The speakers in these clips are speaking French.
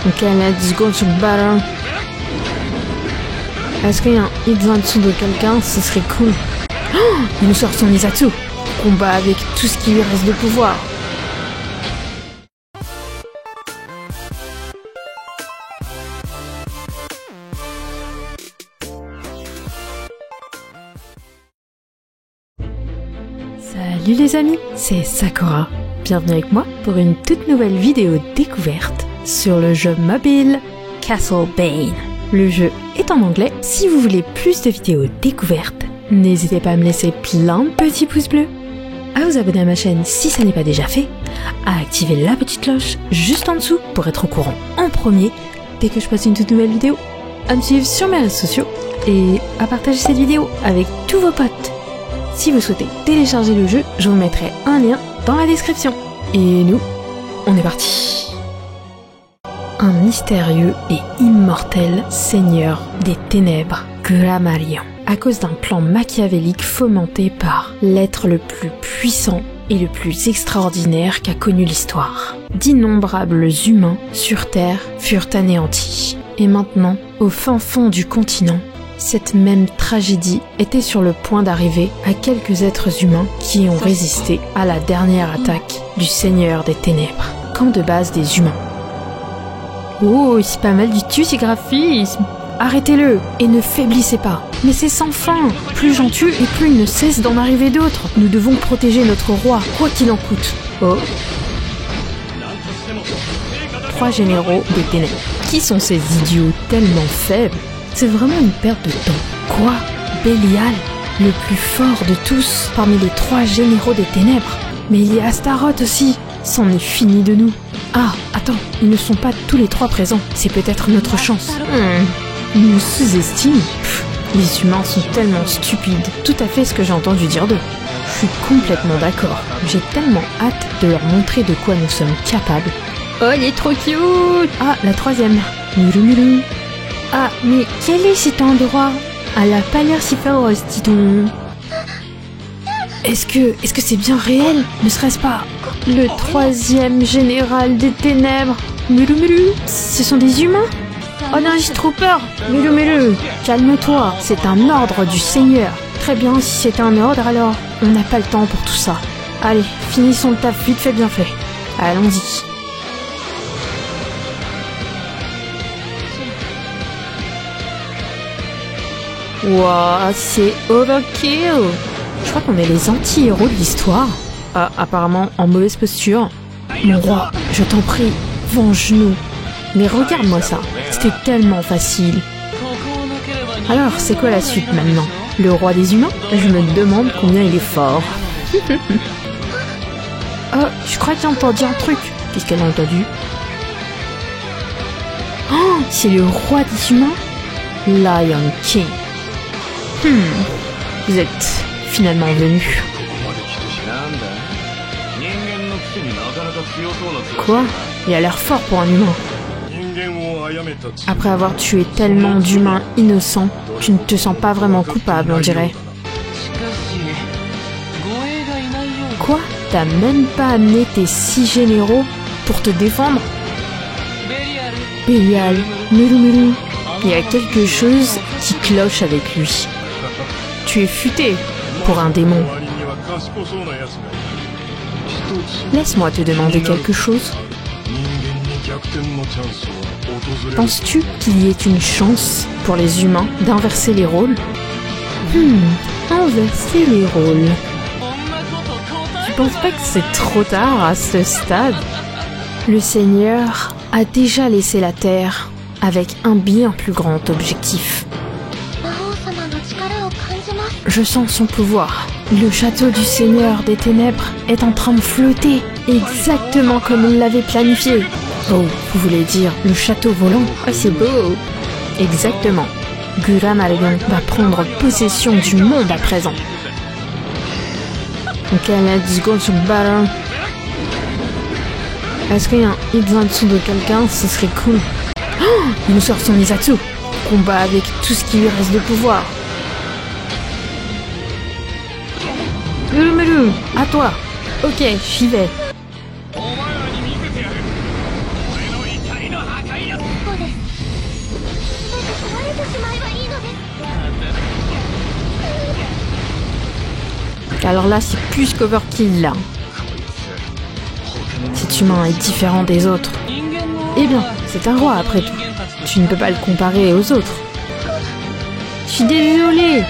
Ok, let's go to battle. Est-ce qu'il y a un hit en dessous de quelqu'un? Ce serait cool. Oh, il nous sort son Izatsu. Combat avec tout ce qui lui reste de pouvoir. Salut les amis, c'est Sakura. Bienvenue avec moi pour une toute nouvelle vidéo découverte sur le jeu mobile Castle Bane. Le jeu est en anglais. Si vous voulez plus de vidéos découvertes, n'hésitez pas à me laisser plein de petits pouces bleus, à vous abonner à ma chaîne si ça n'est pas déjà fait, à activer la petite cloche juste en dessous pour être au courant en premier dès que je poste une toute nouvelle vidéo, à me suivre sur mes réseaux sociaux et à partager cette vidéo avec tous vos potes. Si vous souhaitez télécharger le jeu, je vous mettrai un lien dans la description. Et nous, on est parti. Un mystérieux et immortel seigneur des ténèbres, Gramarion, à cause d'un plan machiavélique fomenté par l'être le plus puissant et le plus extraordinaire qu'a connu l'histoire. D'innombrables humains sur Terre furent anéantis. Et maintenant, au fin fond du continent, cette même tragédie était sur le point d'arriver à quelques êtres humains qui ont résisté à la dernière attaque du Seigneur des Ténèbres, camp de base des humains. Oh, c'est pas mal du tout ces graphismes. Arrêtez-le et ne faiblissez pas. Mais c'est sans fin. Plus j'en tue et plus il ne cesse d'en arriver d'autres. Nous devons protéger notre roi, quoi qu'il en coûte. Oh. 3 généraux des ténèbres. Qui sont ces idiots tellement faibles? C'est vraiment une perte de temps. Quoi? Bélial, le plus fort de tous, parmi les 3 généraux des ténèbres. Mais il y a Astaroth aussi. C'en est fini de nous. Ah, attends, ils ne sont pas tous les 3 présents. C'est peut-être notre chance. Ils nous sous-estiment. Les humains sont tellement stupides. Tout à fait ce que j'ai entendu dire d'eux. Je suis complètement d'accord. J'ai tellement hâte de leur montrer de quoi nous sommes capables. Oh, il est trop cute! Ah, la 3e. Mulu mulu. Ah, mais quel est cet endroit? À la pâleur si féroce, dis donc. Est-ce que c'est bien réel? Ne serait-ce pas le 3e général des ténèbres? Mulu mulu. Ce sont des humains? Oh non, j'ai trop peur. Mulu mulu. Calme-toi, c'est un ordre du Seigneur. Très bien, si c'est un ordre, alors on n'a pas le temps pour tout ça. Allez, finissons le taf vite fait bien fait. Allons-y. Wouah, c'est overkill. Je crois qu'on est les anti-héros de l'histoire. Ah, apparemment en mauvaise posture. Mon roi, je t'en prie, venge-nous. Mais regarde-moi ça, c'était tellement facile. Alors, c'est quoi la suite maintenant? Le roi des humains? Je me demande combien il est fort. Oh, je crois que j'ai entendu un truc. Qu'est-ce qu'elle a entendu? Oh, c'est le roi des humains? Lion King. Vous êtes finalement venu. Quoi? Il a l'air fort pour un humain. Après avoir tué tellement d'humains innocents, tu ne te sens pas vraiment coupable, on dirait. Quoi? T'as même pas amené tes 6 généraux pour te défendre? Bélial, Mulu Mulu. Il y a quelque chose qui cloche avec lui. Tu es futé pour un démon. Laisse-moi te demander quelque chose. Penses-tu qu'il y ait une chance pour les humains d'inverser les rôles? Inverser les rôles. Tu penses pas que c'est trop tard à ce stade? Le Seigneur a déjà laissé la Terre avec un bien plus grand objectif. Je sens son pouvoir. Le château du Seigneur des Ténèbres est en train de flotter, exactement comme il l'avait planifié. Oh, vous voulez dire le château volant? Oh, c'est beau. Exactement. Gramarion va prendre possession du monde à présent. Ok, let's go to battle. Est-ce qu'il y a un hit en dessous de quelqu'un? Ce serait cool. Oh, il nous sort son Izatsu. Combat avec tout ce qui lui reste de pouvoir. Mulu, à toi. Ok, j'y vais. Alors là, c'est plus qu'overkill, là. Cet humain est différent des autres. Eh bien, c'est un roi, après tout. Tu ne peux pas le comparer aux autres. Je suis désolée.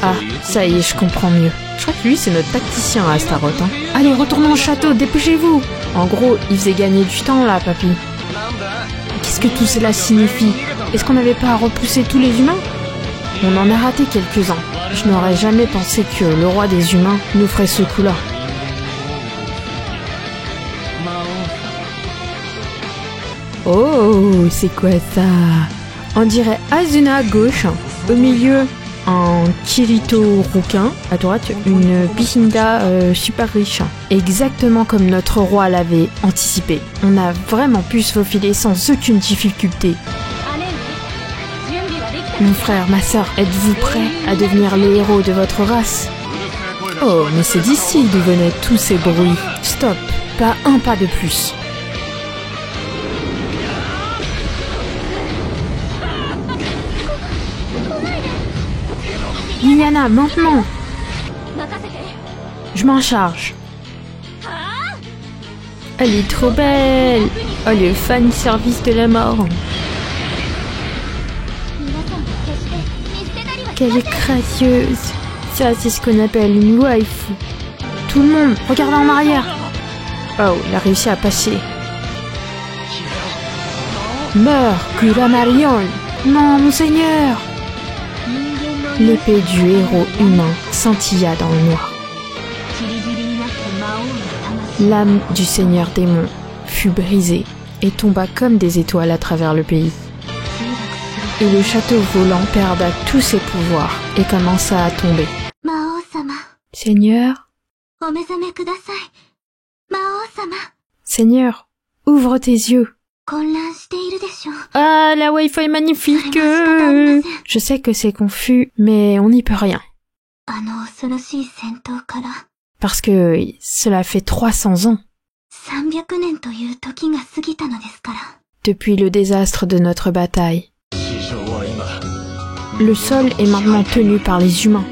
Ah, ça y est, je comprends mieux. Je crois que lui, c'est notre tacticien à Astaroth. Hein. Allez, retournons au château, dépêchez-vous. En gros, il faisait gagner du temps, là, papy. Qu'est-ce que tout cela signifie? Est-ce qu'on n'avait pas à repousser tous les humains? On en a raté quelques-uns. Je n'aurais jamais pensé que le roi des humains nous ferait ce coup-là. Oh, c'est quoi ça? On dirait Asuna à gauche, au milieu un Kirito rouquin, à droite une Bichinda super riche. Exactement comme notre roi l'avait anticipé. On a vraiment pu se faufiler sans aucune difficulté. Mon frère, ma sœur, êtes-vous prêts à devenir les héros de votre race? Oh, mais c'est d'ici d'où venaient tous ces bruits. Stop, pas un pas de plus. Liliana, maintenant! Je m'en charge. Elle est trop belle! Oh, le fan service de la mort! Qu'elle est gracieuse! Ça, c'est ce qu'on appelle une waifu. Tout le monde, regardez en arrière! Oh, elle a réussi à passer. Meurs, Kuramarion! Non, mon seigneur! L'épée du héros humain scintilla dans le noir. L'âme du seigneur démon fut brisée et tomba comme des étoiles à travers le pays. Et le château volant perda tous ses pouvoirs et commença à tomber. Seigneur, Seigneur, ouvre tes yeux. Ah, la waifu est magnifique. Je sais que c'est confus, mais on n'y peut rien. Parce que cela fait 300 ans. Depuis le désastre de notre bataille. Le sol est maintenant tenu par les humains.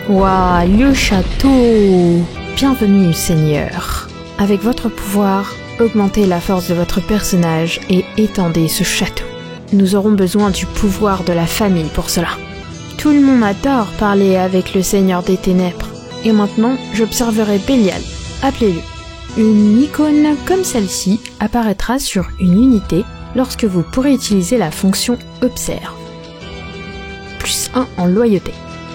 Waouh, le château! Bienvenue, Seigneur. Avec votre pouvoir, augmentez la force de votre personnage et étendez ce château. Nous aurons besoin du pouvoir de la famille pour cela. Tout le monde adore parler avec le Seigneur des Ténèbres. Et maintenant, j'observerai Belial. Appelez-le. Une icône comme celle-ci apparaîtra sur une unité lorsque vous pourrez utiliser la fonction Observe. +1 en loyauté.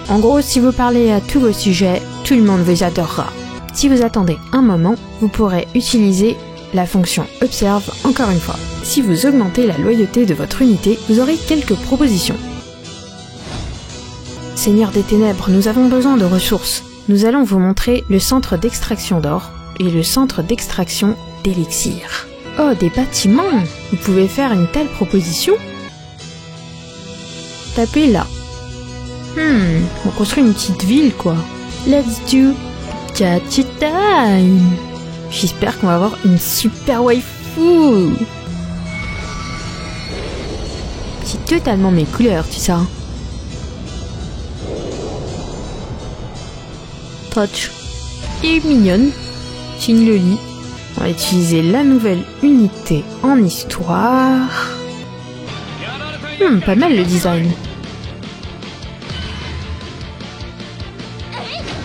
En gros, si vous parlez à tous vos sujets, tout le monde vous adorera. Si vous attendez un moment, vous pourrez utiliser la fonction Observe encore une fois. Si vous augmentez la loyauté de votre unité, vous aurez quelques propositions. Seigneur des Ténèbres, nous avons besoin de ressources. Nous allons vous montrer le centre d'extraction d'or et le centre d'extraction d'élixir. Oh, des bâtiments! Vous pouvez faire une telle proposition? Tapez là. On construit une petite ville, quoi. Let's do Gachi time! J'espère qu'on va avoir une super waifu! C'est totalement mes couleurs, tu sais. Touch et mignonne. Signe le lit. On va utiliser la nouvelle unité en histoire. Pas mal le design.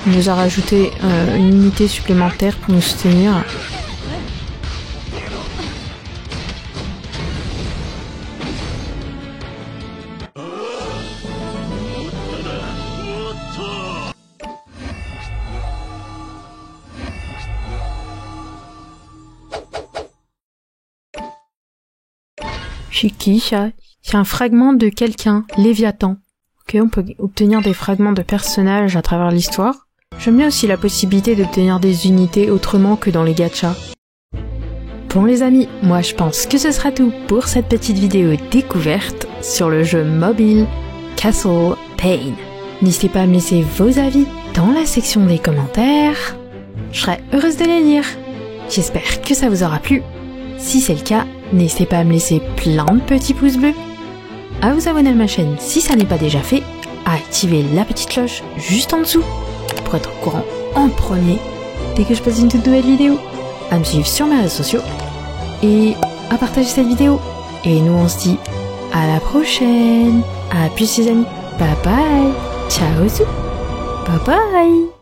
On nous a rajouté une unité supplémentaire pour nous soutenir. C'est qui ça? C'est un fragment de quelqu'un, Léviathan. Ok, on peut obtenir des fragments de personnages à travers l'histoire. J'aime bien aussi la possibilité d'obtenir des unités autrement que dans les gachas. Bon les amis, moi je pense que ce sera tout pour cette petite vidéo découverte sur le jeu mobile Castle Pain. N'hésitez pas à me laisser vos avis dans la section des commentaires. Je serai heureuse de les lire. J'espère que ça vous aura plu. Si c'est le cas, n'hésitez pas à me laisser plein de petits pouces bleus, à vous abonner à ma chaîne si ça n'est pas déjà fait, à activer la petite cloche juste en dessous pour être au courant en premier dès que je poste une toute nouvelle vidéo, à me suivre sur mes réseaux sociaux et à partager cette vidéo. Et nous on se dit à la prochaine. À plus les amis. Bye bye. Ciao. Bye bye.